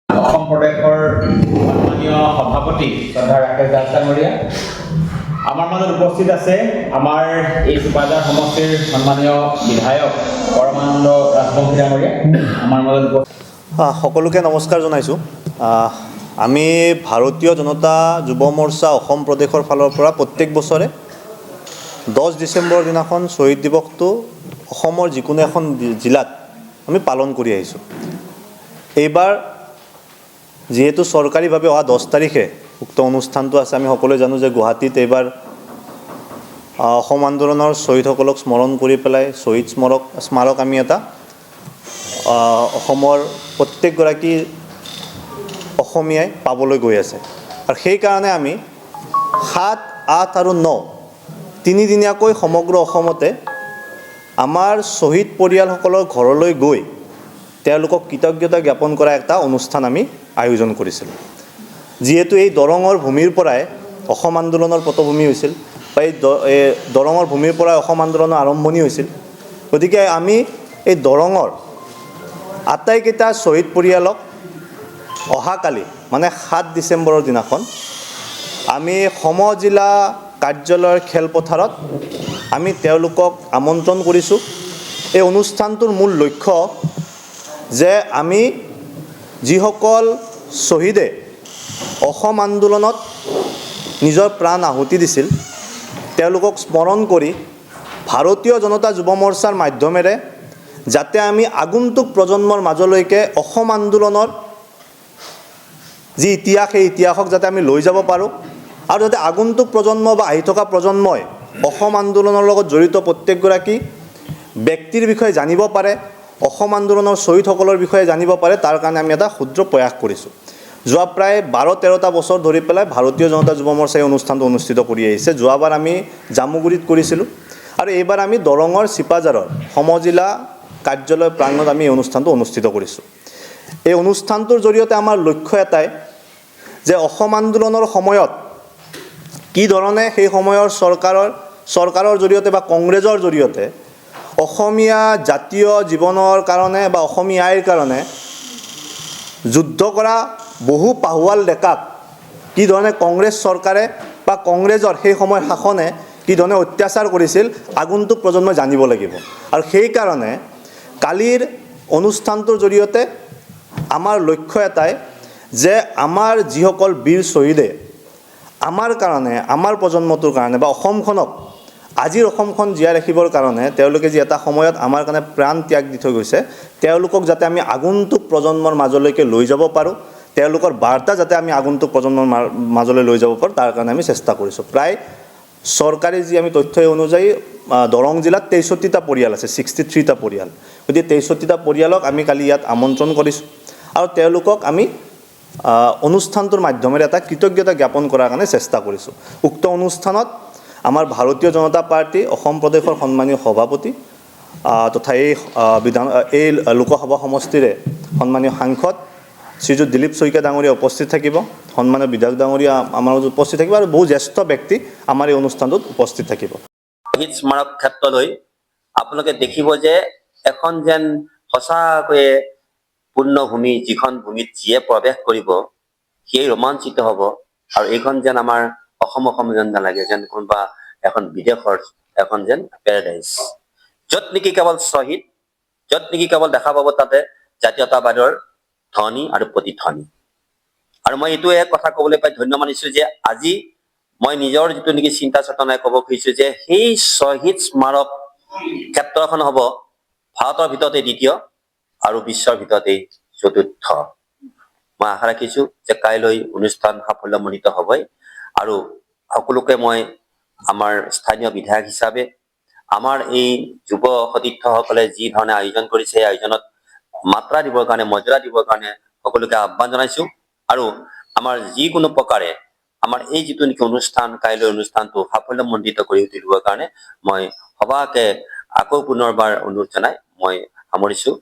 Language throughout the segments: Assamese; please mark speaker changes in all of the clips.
Speaker 1: অসম প্ৰদেশৰ সন্মানীয় সভাপতি শ্ৰদ্ধা ৰাকেশ দাস ডাঙৰীয়া, আমাৰ মাজত উপস্থিত আছে আমাৰ এই চুপাজাৰ সমষ্টিৰ সন্মানীয় বিধায়ক পৰমানন্দ ৰাজবংশী ডাঙৰীয়া আমাৰ মাজত
Speaker 2: সকলোকে নমস্কাৰ জনাইছোঁ। আমি ভাৰতীয় জনতা যুৱ মৰ্চা অসম প্ৰদেশৰ ফালৰ পৰা প্ৰত্যেক বছৰে 10 ডিচেম্বৰ দিনাখন শ্বহীদ দিৱসটো অসমৰ যিকোনো এখন জিলাত আমি পালন কৰি আহিছোঁ। এইবাৰ যিহেতু চৰকাৰীভাৱে অহা 10 তাৰিখে উক্ত অনুষ্ঠানটো আছে, আমি সকলোৱে জানো যে গুৱাহাটীত এইবাৰ অসম আন্দোলনৰ শ্বহীদসকলক স্মৰণ কৰি পেলাই শ্বহীদ স্মাৰক আমি এটা অসমৰ প্ৰত্যেকগৰাকী অসমীয়াই পাবলৈ গৈ আছে। আৰু সেইকাৰণে আমি 7, 8 আৰু 9 তিনিদিনীয়াকৈ সমগ্ৰ অসমতে আমাৰ শ্বহীদ পৰিয়ালসকলৰ ঘৰলৈ গৈ তেওঁলোকক কৃতজ্ঞতা জ্ঞাপন কৰা এটা অনুষ্ঠান আমি আয়োজন কৰিছিলোঁ। যিহেতু এই দৰঙৰ ভূমিৰ পৰাই অসম আন্দোলনৰ পটভূমি হৈছিল, বা এই দৰঙৰ ভূমিৰ পৰাই অসম আন্দোলনৰ আৰম্ভণি হৈছিল, গতিকে আমি এই দৰঙৰ আটাইকেইটা শ্বহীদ পৰিয়ালক অহাকালি মানে 7 ডিচেম্বৰৰ দিনাখন আমি সমজিলা কাৰ্যালয়ৰ খেলপথাৰত আমি তেওঁলোকক আমন্ত্ৰণ কৰিছোঁ। এই অনুষ্ঠানটোৰ মূল লক্ষ্য যে আমি যিসকল শ্বহীদে অসম আন্দোলনত নিজৰ প্ৰাণ আহুতি দিছিল তেওঁলোকক স্মৰণ কৰি ভাৰতীয় জনতা যুৱ মৰ্চাৰ মাধ্যমেৰে যাতে আমি আগন্তুক প্ৰজন্মৰ মাজলৈকে অসম আন্দোলনৰ যি ইতিহাস, সেই ইতিহাসক যাতে আমি লৈ যাব পাৰোঁ, আৰু যাতে আগন্তুক প্ৰজন্ম বা আহি থকা প্ৰজন্মই অসম আন্দোলনৰ লগত জড়িত প্ৰত্যেকগৰাকী ব্যক্তিৰ বিষয়ে জানিব পাৰে, অসম আন্দোলনৰ শ্বহীদসকলৰ বিষয়ে জানিব পাৰে, তাৰ কাৰণে আমি এটা ক্ষুদ্ৰ প্ৰয়াস কৰিছোঁ। যোৱা প্ৰায় 12-13টা বছৰ ধৰি পেলাই ভাৰতীয় জনতা যুৱ মৰ্চাই অনুষ্ঠানটো অনুষ্ঠিত কৰি আহিছে। যোৱাবাৰ আমি জামুগুৰিত কৰিছিলোঁ আৰু এইবাৰ আমি দৰঙৰ চিপাঝাৰৰ সমজিলা কাৰ্যালয় প্ৰাংগণত আমি এই অনুষ্ঠানটো অনুষ্ঠিত কৰিছোঁ। এই অনুষ্ঠানটোৰ জৰিয়তে আমাৰ লক্ষ্য এটাই যে অসম আন্দোলনৰ সময়ত কি ধৰণে সেই সময়ৰ চৰকাৰৰ জৰিয়তে বা কংগ্ৰেছৰ জৰিয়তে অসমীয়া জাতীয় জীৱনৰ কাৰণে বা অসমীয়াইৰ কাৰণে যুদ্ধ কৰা বহু পাহোৱাল ডেকাক কি ধৰণে কংগ্ৰেছ চৰকাৰে বা কংগ্ৰেছৰ সেই সময়ৰ শাসনে কি ধৰণে অত্যাচাৰ কৰিছিল আগন্তুক প্ৰজন্মই জানিব লাগিব। আৰু সেইকাৰণে কালিৰ অনুষ্ঠানটোৰ জৰিয়তে আমাৰ লক্ষ্য এটাই যে আমাৰ যিসকল বীৰ শ্বহীদে আমাৰ কাৰণে, আমাৰ প্ৰজন্মটোৰ কাৰণে বা অসমখনক, আজিৰ অসমখন জীয়াই ৰাখিবৰ কাৰণে তেওঁলোকে যি এটা সময়ত আমাৰ কাৰণে প্ৰাণ ত্যাগ দি থৈ গৈছে, তেওঁলোকক যাতে আমি আগন্তুক প্ৰজন্মৰ মাজলৈকে লৈ যাব পাৰোঁ, তেওঁলোকৰ বাৰ্তা যাতে আমি আগন্তুক প্ৰজন্মৰ মাজলৈ লৈ যাব পাৰোঁ, তাৰ কাৰণে আমি চেষ্টা কৰিছোঁ। প্ৰায় চৰকাৰী যি আমি তথ্য অনুযায়ী দৰং জিলাত 63টা পৰিয়াল আছে, 63টা পৰিয়াল। গতিকে 63টা পৰিয়ালক আমি কালি ইয়াত আমন্ত্ৰণ কৰিছোঁ আৰু তেওঁলোকক আমি অনুষ্ঠানটোৰ মাধ্যমেৰে এটা কৃতজ্ঞতা জ্ঞাপন কৰাৰ কাৰণে চেষ্টা কৰিছোঁ। উক্ত অনুষ্ঠানত আমাৰ ভাৰতীয় জনতা পাৰ্টি অসম প্ৰদেশৰ সন্মানীয় সভাপতি তথা এই লোকসভা সমষ্টিৰে সন্মানীয় সাংসদ শ্ৰীযুত দিলীপ শইকীয়া ডাঙৰীয়া উপস্থিত থাকিব, সন্মানীয় বিধায়ক ডাঙৰীয়া আমাৰ মাজত উপস্থিত থাকিব আৰু বহু জ্যেষ্ঠ ব্যক্তি আমাৰ এই অনুষ্ঠানটোত উপস্থিত থাকিব।
Speaker 3: শ্বহীদ স্মাৰক ক্ষেত্ৰলৈ আপোনালোকে দেখিব যে এখন যেন সঁচাকৈয়ে পূৰ্ণভূমি, যিখন ভূমিত যিয়ে প্ৰৱেশ কৰিব সিয়েই ৰোমাঞ্চিত হ'ব, আৰু এইখন যেন আমাৰ অসম যেন নালাগে, যেন কোনোবা এখন বিদেশৰ এখন যেন পেৰাডাইজ, য'ত নেকি কেৱল শ্বহীদ, য'ত নেকি কেৱল দেখা পাব তাতে জাতীয়তাবাদৰ ধ্বনি আৰু প্ৰতিধ্বনি। আৰু মই এইটোৱে কথা ক'বলৈ পাই ধন্য মানিছোঁ যে আজি মই নিজৰ যিটো নেকি চিন্তা চেতনাই ক'ব খুজিছোঁ যে সেই শ্বহীদ স্মাৰক ক্ষেত্ৰখন হ'ব ভাৰতৰ ভিতৰতে দ্বিতীয় আৰু বিশ্বৰ ভিতৰতেই চতুৰ্থ। মই আশা ৰাখিছোঁ যে কাইলৈ অনুষ্ঠান সাফল্যমণ্ডিত হ'বই, আৰু সকলোকে মই আমাৰ স্থানীয় বিধায়ক হিচাপে আমাৰ এই যুৱ সতীৰ্থসকলে যি ধৰণে আয়োজন কৰিছে সেই আয়োজনত মাত্ৰা দিবৰ কাৰণে, মৰ্যাদা দিবৰ কাৰণে সকলোকে আহ্বান জনাইছোঁ। আৰু আমাৰ যিকোনো প্ৰকাৰে আমাৰ এই যিটো নেকি অনুষ্ঠান, কাইলৈ অনুষ্ঠানটো সাফল্যমণ্ডিত কৰি তুলিবৰ কাৰণে মই সবাকে আকৌ পুনৰবাৰ অনুৰোধ জনাই মই সামৰিছোঁ।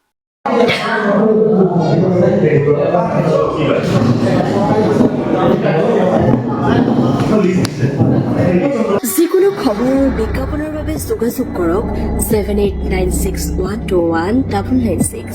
Speaker 4: যিকোনো খবৰ বিজ্ঞাপনৰ বাবে যোগাযোগ কৰক 7896121996।